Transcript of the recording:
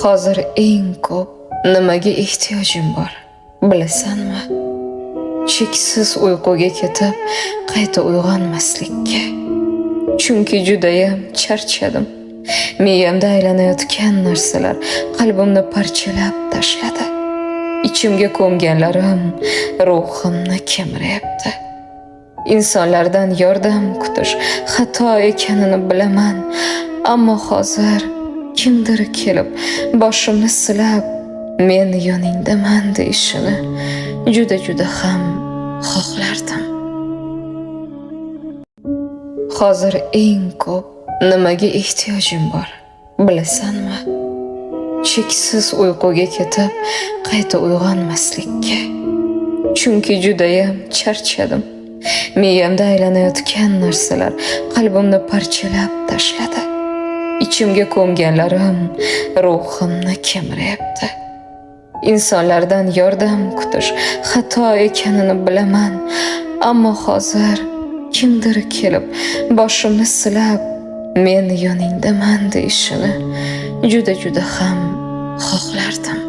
Hozir eng ko'p nimaga ehtiyojim bor, bilasanmi? Cheksiz uyquga ketib, qayta uyg'onmaslikka. Chunki judayam charchadim. Miyamda aylanayotgan narsalar qalbimni parchalab tashladi. Ichimga ko'mganlarim ruhimni kemiryapti. İnsanlardan yordam kutish xato ekanini bilaman, ammo hozir kimdir kelib boshimni silab, men yoningdaman deyishini juda ham xohlardim. Hozir eng ko'p nimaga ehtiyojim bor, bilasanmi? Cheksiz uyquga ketib, qayta uyg'onmaslikka. Chunki judayam charchadim. Miyamda aylanayotgan narsalar qalbimni parchalab tashladi. Ichimga ko'mganlarim ruhimni kemiryapti. İnsanlardan yordam kutish xato ekanini bilaman, ammo hozir kimdir kelib boshimni silab, men yoningdaman deyishini juda ham xohlardim.